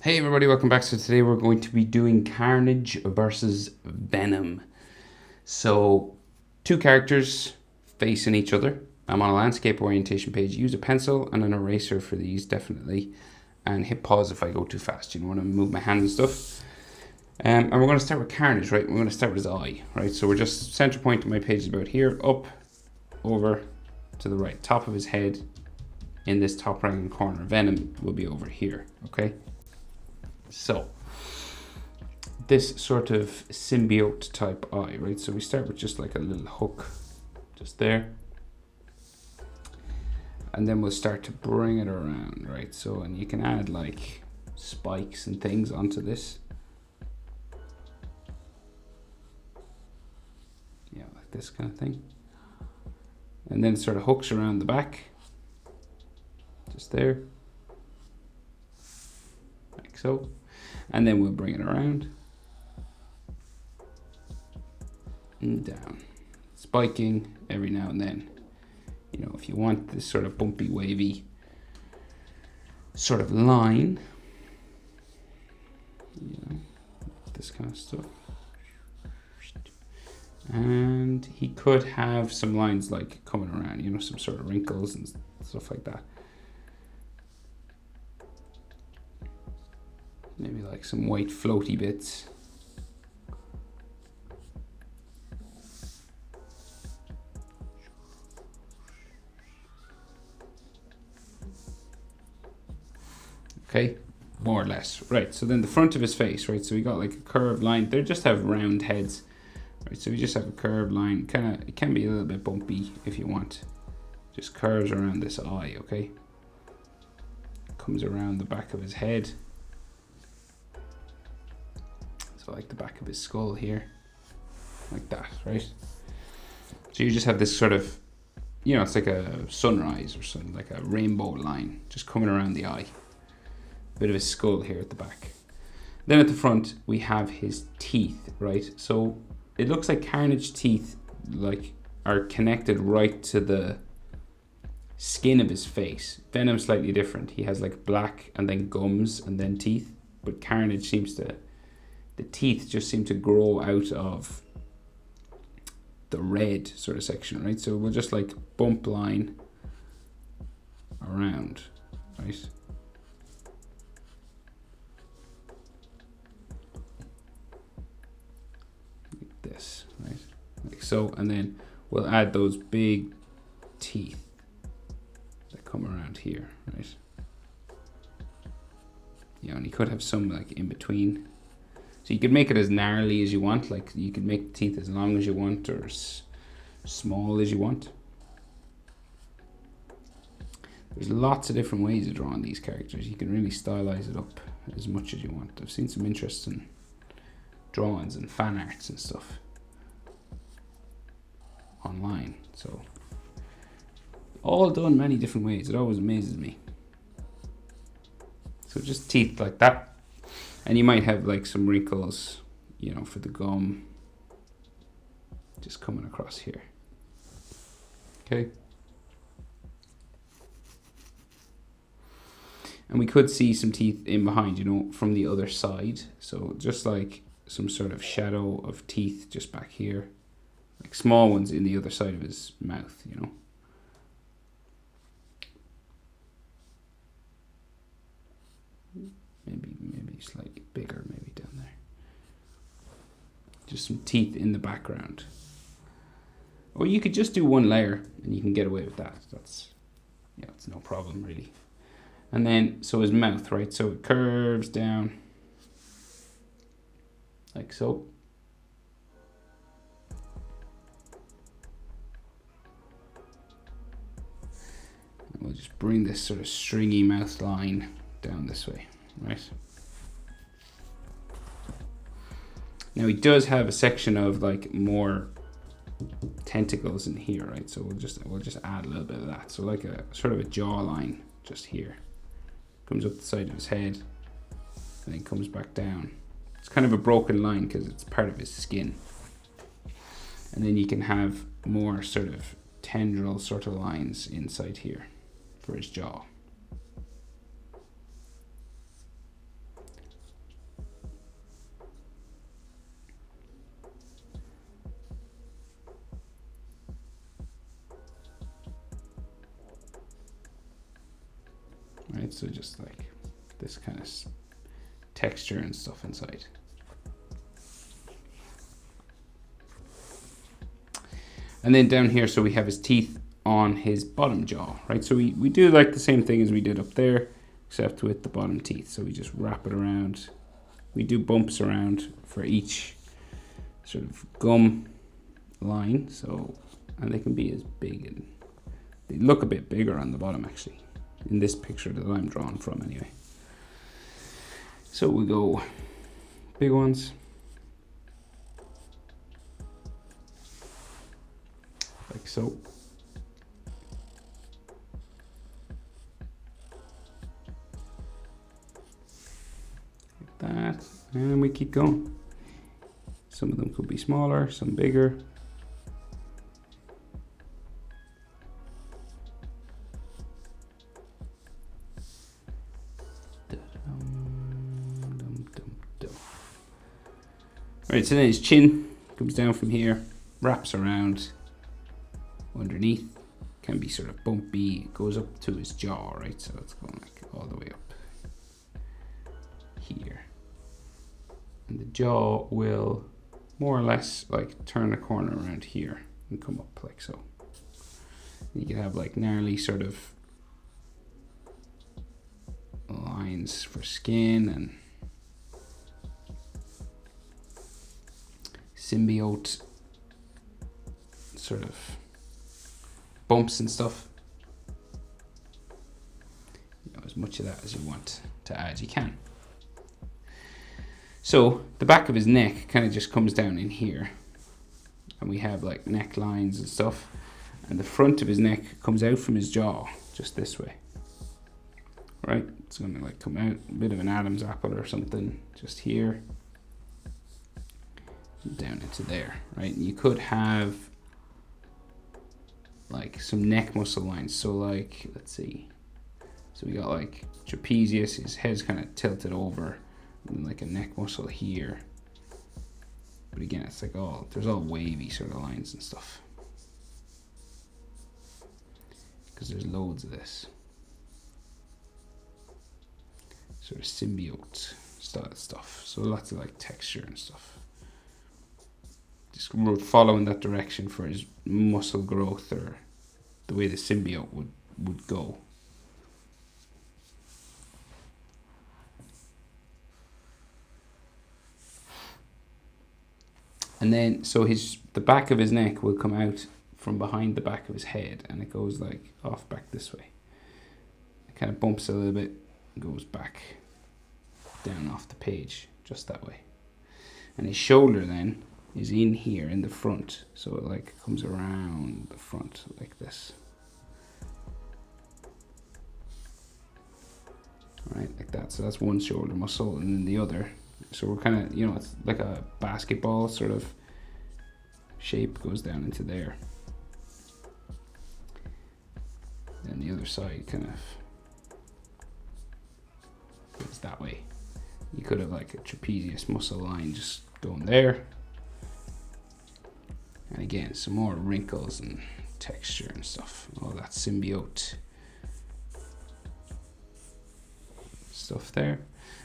Hey everybody, welcome back. So today we're going to be doing Carnage versus Venom. So, two characters facing each other. I'm on a landscape orientation page. Use a pencil and an eraser for these, definitely. And hit pause if I go too fast. You know, when I move my hand and stuff. And we're going to start with Carnage, right? We're going to start with his eye, right? So we're just, center point of my page is about here, up, over, to the right. Top of his head in this top right hand corner. Venom will be over here, okay? So, this sort of symbiote type eye, right? So we start with just like a little hook just there. And then we'll start to bring it around, right? So, and you can add like spikes and things onto this. Yeah, like this kind of thing. And then it sort of hooks around the back. Just there. Like so. And then we'll bring it around. And down. Spiking every now and then. You know, if you want this sort of bumpy, wavy sort of line, you know, this kind of stuff. And he could have some lines like coming around, you know, some sort of wrinkles and stuff like that. Maybe like some white floaty bits. Okay, more or less. Right, so then the front of his face, right? So we got like a curved line. They just have round heads. Right, so we just have a curved line. It can be a little bit bumpy if you want. Just curves around this eye, okay? Comes around the back of his head. So like the back of his skull here. Like that, right? So you just have this sort of, you know, it's like a sunrise or something, like a rainbow line just coming around the eye. Bit of his skull here at the back. Then at the front, we have his teeth, right? So it looks like Carnage teeth like are connected right to the skin of his face. Venom's slightly different. He has like black and then gums and then teeth. But Carnage the teeth just seem to grow out of the red sort of section, right? So we'll just like bump line around, right? Like this, right? Like so, and then we'll add those big teeth that come around here, right? Yeah, and you could have some like in between. So you could make it as gnarly as you want, like you could make the teeth as long as you want or as small as you want. There's lots of different ways of drawing these characters. You can really stylize it up as much as you want. I've seen some interesting drawings and fan arts and stuff online. So all done many different ways. It always amazes me. So just teeth like that. And you might have like some wrinkles, you know, for the gum. Just coming across here. Okay. And we could see some teeth in behind, you know, from the other side. So just like some sort of shadow of teeth just back here. Like small ones in the other side of his mouth, you know. Maybe slightly bigger, maybe down there. Just some teeth in the background. Or you could just do one layer and you can get away with that. Yeah, it's no problem really. And then, so his mouth, right? So it curves down like so. And we'll just bring this sort of stringy mouth line down this way, right? Now he does have a section of like more tentacles in here, right? So we'll just add a little bit of that. So like a sort of a jawline just here. Comes up the side of his head and then comes back down. It's kind of a broken line because it's part of his skin. And then you can have more sort of tendril sort of lines inside here for his jaw. right? So just like this kind of texture and stuff inside. And then down here, so we have his teeth on his bottom jaw, right? So we do like the same thing as we did up there, except with the bottom teeth. So we just wrap it around. We do bumps around for each sort of gum line. So, and they can be as big, and they look a bit bigger on the bottom actually, in this picture that I'm drawn from anyway. So we go big ones. Like so. Like that. And we keep going. Some of them could be smaller, some bigger. Right, so then his chin comes down from here, wraps around underneath, can be sort of bumpy, it goes up to his jaw, right? So it's going like all the way up here. And the jaw will more or less like turn the corner around here and come up like so. You can have like gnarly sort of lines for skin and symbiote sort of bumps and stuff. You know, as much of that as you want to add, you can. So the back of his neck kind of just comes down in here, and we have like necklines and stuff, and the front of his neck comes out from his jaw just this way, right? It's gonna like come out a bit of an Adam's apple or something just here down into there, right? And you could have like some neck muscle lines. So like, let's see, so we got like trapezius, his head's kind of tilted over, and like a neck muscle here. But again, it's like all, there's all wavy sort of lines and stuff, because there's loads of this sort of symbiote style stuff. So lots of like texture and stuff. Just following that direction for his muscle growth, or the way the symbiote would go. And then, so the back of his neck will come out from behind the back of his head, and it goes like off back this way. It kind of bumps a little bit, and goes back down off the page, just that way. And his shoulder then is in here in the front, so it like comes around the front like this. Right, like that. So that's one shoulder muscle, and then the other. So we're kind of, you know, it's like a basketball sort of shape, goes down into there. And the other side kind of goes that way. You could have like a trapezius muscle line just going there. And again, some more wrinkles and texture and stuff. All that symbiote stuff there.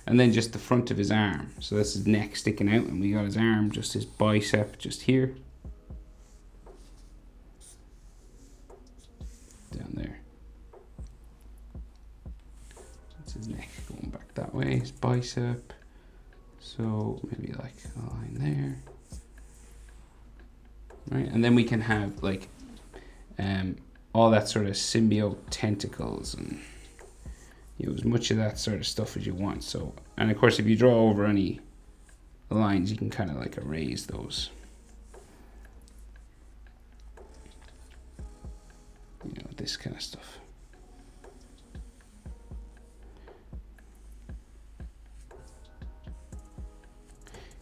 And then just the front of his arm. So that's his neck sticking out, and we got his arm, just his bicep just here. Down there. That's his neck going back that way, his bicep. So maybe like a line there. Right, and then we can have like all that sort of symbiote tentacles, and you know, as much of that sort of stuff as you want. So, and of course, if you draw over any lines, you can kind of like erase those. You know, this kind of stuff.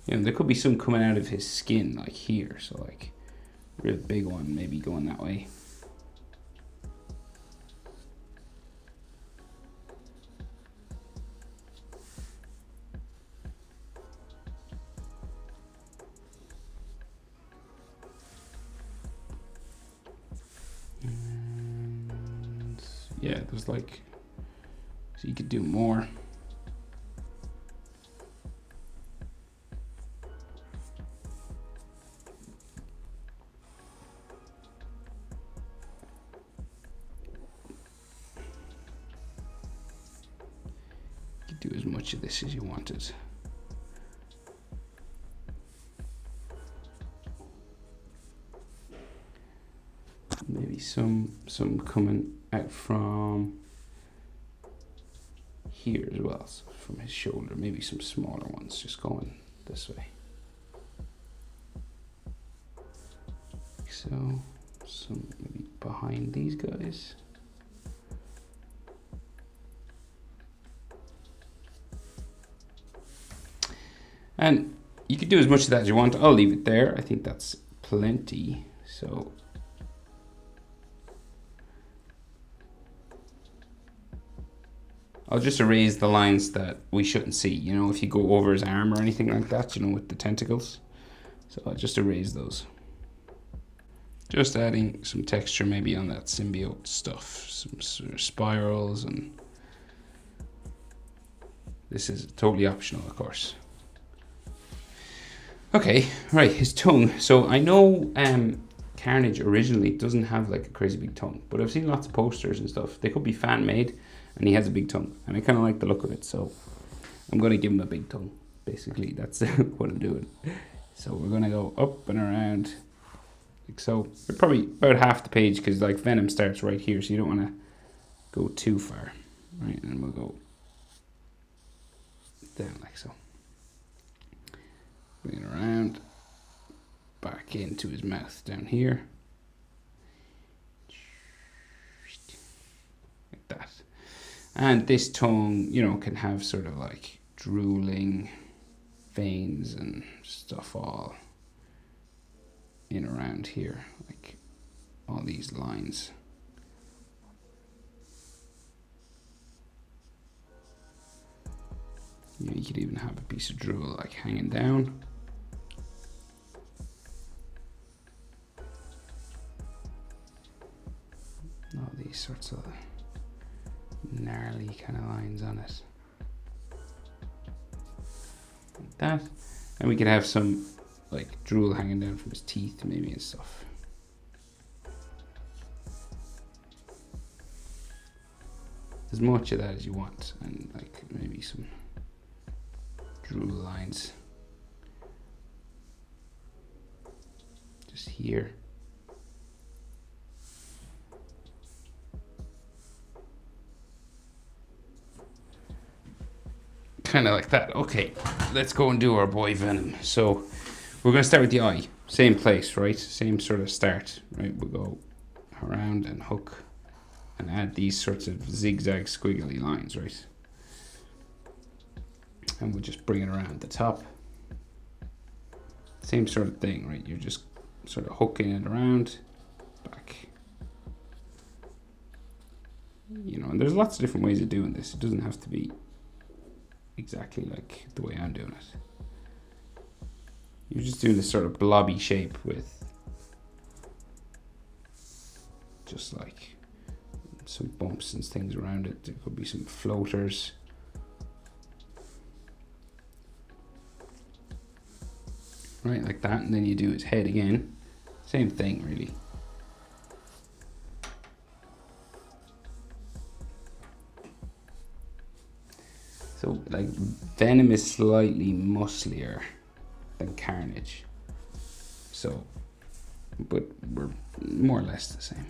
You know, there could be some coming out of his skin, like here. So, like, real big one, maybe going that way. And yeah, there's like So you could do more. You could do as much of this as you wanted. Maybe some coming out from here as well, so from his shoulder. Maybe some smaller ones just going this way. So some maybe behind these guys. And you could do as much of that as you want. I'll leave it there. I think that's plenty. So I'll just erase the lines that we shouldn't see. You know, if you go over his arm or anything like that, you know, with the tentacles. So I'll just erase those. Just adding some texture maybe on that symbiote stuff. Some sort of spirals, and this is totally optional, of course. Okay, right, his tongue. So I know Carnage originally doesn't have like a crazy big tongue, but I've seen lots of posters and stuff. They could be fan made, and he has a big tongue, and I kind of like the look of it, so I'm going to give him a big tongue. Basically, that's what I'm doing. So we're going to go up and around, like so. We're probably about half the page, because like Venom starts right here, so you don't want to go too far, right? And we'll go down like so. Bring it around, back into his mouth down here, like that. And this tongue, you know, can have sort of like drooling veins and stuff all in around here, like all these lines. Yeah, you could even have a piece of drool like hanging down. All these sorts of gnarly kind of lines on it. Like that. And we could have some like drool hanging down from his teeth maybe and stuff. As much of that as you want, and like maybe some drool lines just here. Kind of like that. Okay, let's go and do our boy Venom. So we're going to start with the eye. Same place, right? Same sort of start, right? We'll go around and hook and add these sorts of zigzag squiggly lines, right? And we'll just bring it around the top. Same sort of thing, right? You're just sort of hooking it around, back. You know, and there's lots of different ways of doing this. It doesn't have to be exactly like the way I'm doing it. You're just doing this sort of blobby shape with just like some bumps and things around it. There could be some floaters. Right, like that, and then you do his head again. Same thing, really. So, like, Venom is slightly musclier than Carnage. So, but we're more or less the same.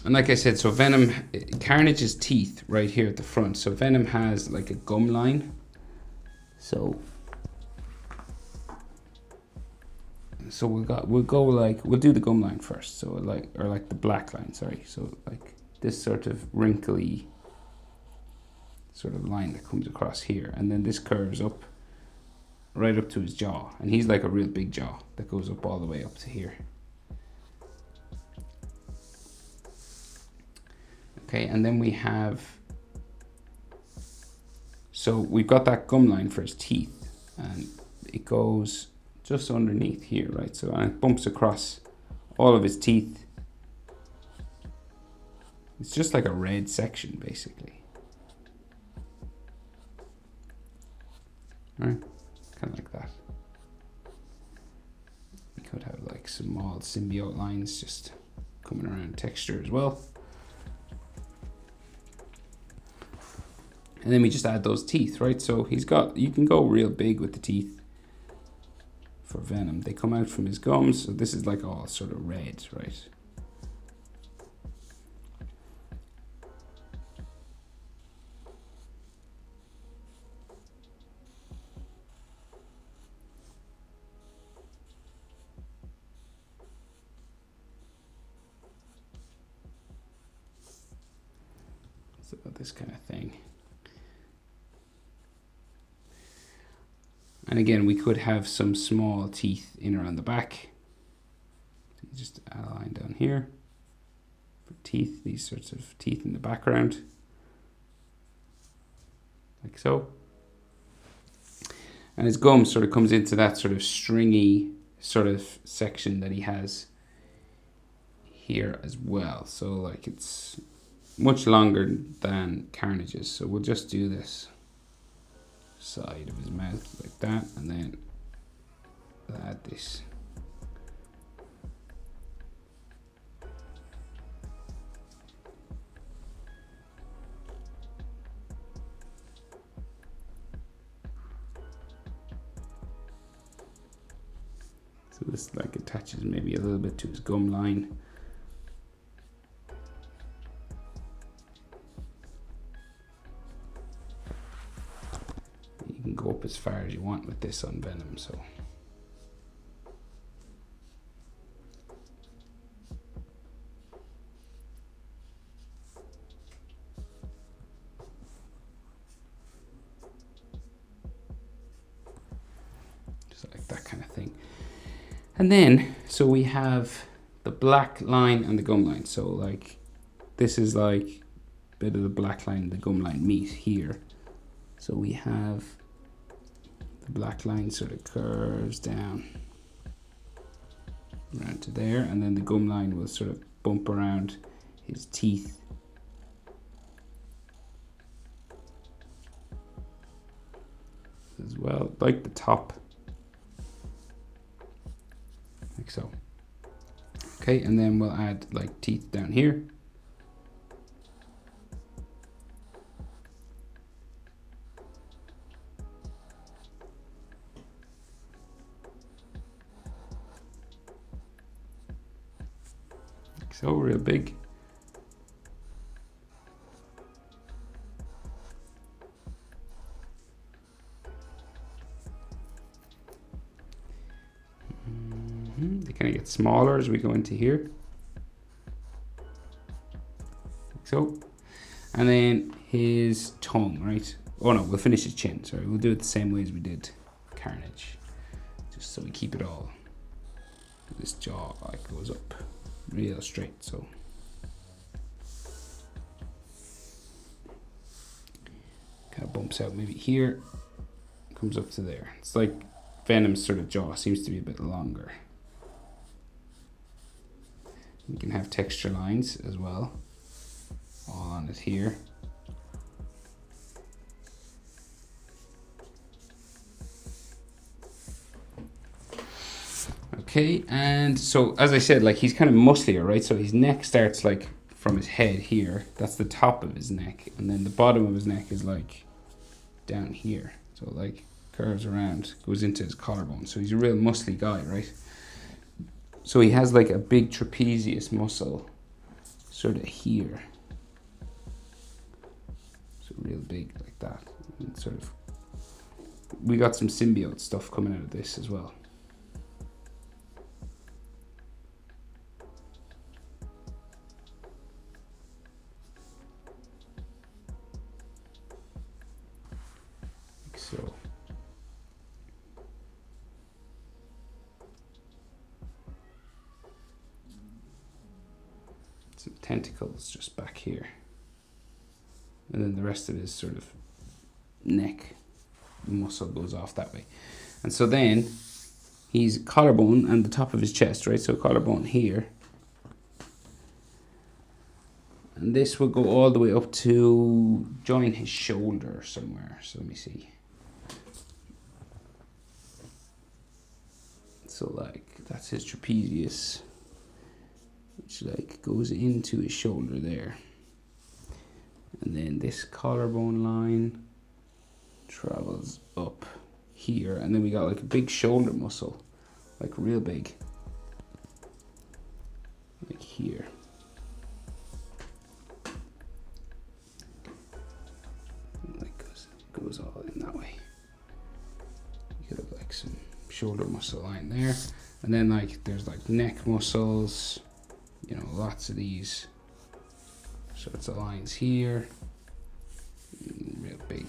And like I said, so Venom, Carnage's teeth right here at the front. So Venom has like a gum line. So we'll do the gum line first. So like the black line, sorry. So like this sort of wrinkly sort of line that comes across here, and then this curves up right up to his jaw, and he's like a real big jaw that goes up all the way up to here. Okay, and then we have, so we've got that gum line for his teeth, and it goes just underneath here, right? So and it bumps across all of his teeth It's just like a red section, basically. Right? Kind of like that. We could have like small symbiote lines just coming around texture as well. And then we just add those teeth, right? So he's got, you can go real big with the teeth for Venom. They come out from his gums, so this is like all sort of red, right? So this kind of thing. And again, we could have some small teeth in around the back. So you just add a line down here for teeth, these sorts of teeth in the background, like so. And his gum sort of comes into that sort of stringy sort of section that he has here as well. So like it's much longer than Carnage's. So we'll just do this side of his mouth like that, and then add this. So this like attaches maybe a little bit to his gum line. You can go up as far as you want with this on Venom, so. Just like that kind of thing. And then, so we have the black line and the gum line. So like, this is like a bit of the black line and the gum line meet here. So we have the black line sort of curves down around to there, and then the gum line will sort of bump around his teeth. As well, like the top. Like so. Okay, and then we'll add like teeth down here. Like so, real big. They kind of get smaller as we go into here. Like so. And then his tongue, right? Oh no, we'll finish his chin. Sorry, we'll do it the same way as we did Carnage. Just so we keep it all. This jaw like goes up real straight, so. Kind of bumps out maybe here, comes up to there. It's like Venom's sort of jaw seems to be a bit longer. You can have texture lines as well, all on it here. Okay, and so as I said, like he's kind of musclier, right? So his neck starts like from his head here. That's the top of his neck, and then the bottom of his neck is like down here. So like curves around, goes into his collarbone. So he's a real muscly guy, right? So he has like a big trapezius muscle sort of here. So real big like that. And sort of, we got some symbiote stuff coming out of this as well. Like so. Some tentacles just back here, and then the rest of his sort of neck muscle goes off that way. And so then he's collarbone and the top of his chest, right? So collarbone here, And this will go all the way up to join his shoulder somewhere. So let me see. So like that's his trapezius, which like goes into his shoulder there. And then this collarbone line travels up here. And then we got like a big shoulder muscle, like real big, like here. Goes all in that way. You could have like some shoulder muscle line there, and then like there's like neck muscles, you know, lots of these sorts of lines here, real big.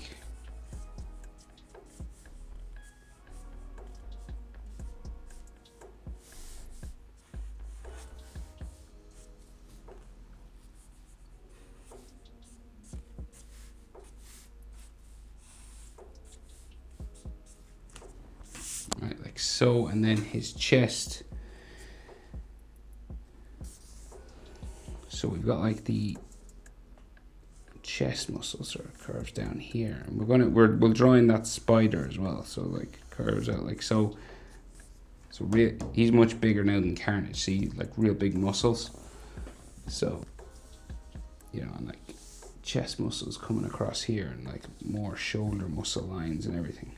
Right, like so, and then his chest. So we've got like the chest muscle sort of curves down here, and we'll draw in that spider as well. So like curves out like so. So he's much bigger now than Carnage. See, like real big muscles. So you know, and like chest muscles coming across here, and like more shoulder muscle lines and everything.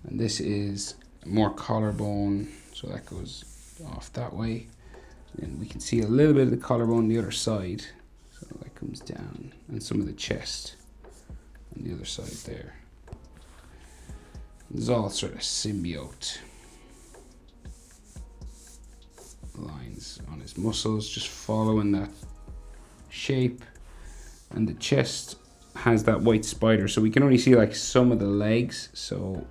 And this is more collarbone, so that goes off that way. And we can see a little bit of the collarbone on the other side, so that comes down, and some of the chest on the other side there. There's all sort of symbiote lines on his muscles, just following that shape. And the chest has that white spider, so we can only see like some of the legs. So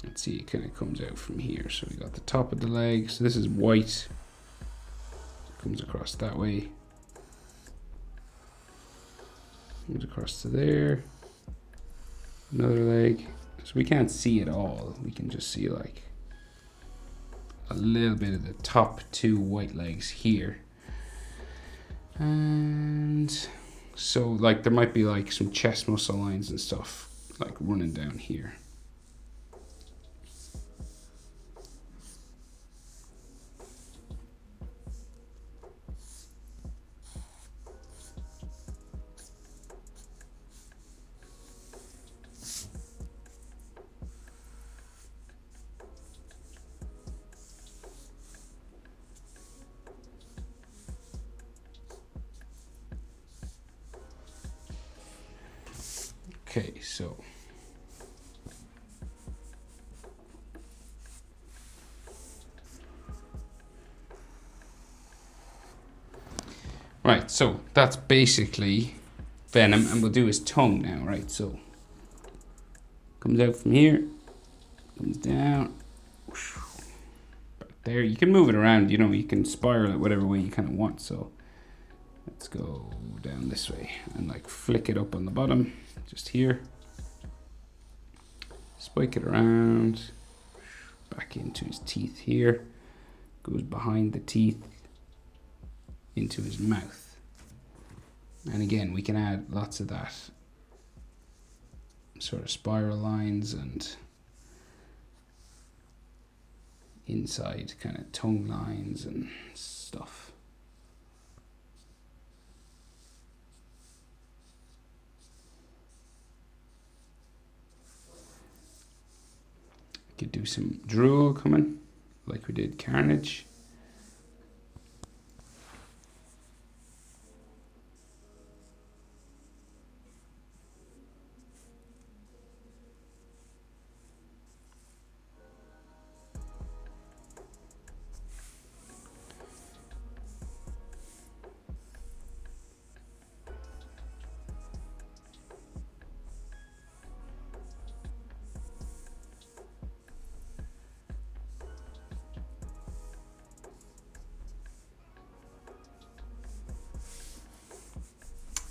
let's see, it kind of comes out from here. So we got the top of the leg. So this is white. Comes across that way. Comes across to there. Another leg. So we can't see it all. We can just see like a little bit of the top two white legs here. And so like there might be like some chest muscle lines and stuff like running down here. Okay, so right, so that's basically Venom, and we'll do his tongue now, right? So comes out from here, comes down, back there. You can move it around, you know, you can spiral it whatever way you kind of want. So let's go down this way and like flick it up on the bottom, just here. Spike it around, back into his teeth here, goes behind the teeth into his mouth. And again, we can add lots of that sort of spiral lines and inside kind of tongue lines and stuff. Could do some drool coming, like we did Carnage.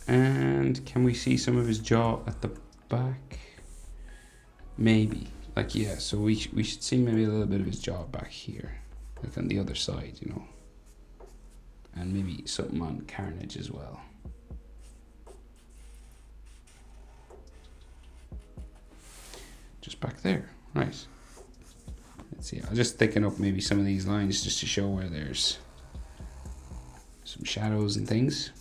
And can we see some of his jaw at the back? Maybe. Like, yeah, so we should see maybe a little bit of his jaw back here, like on the other side, you know, and maybe something on Carnage as well. Just back there, right. Let's see, I'll just thicken up maybe some of these lines just to show where there's some shadows and things.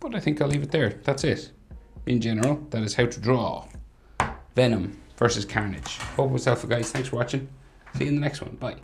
But I think I'll leave it there. That's it. In general, that is how to draw Venom versus Carnage. Hope it was helpful, guys. Thanks for watching. See you in the next one. Bye.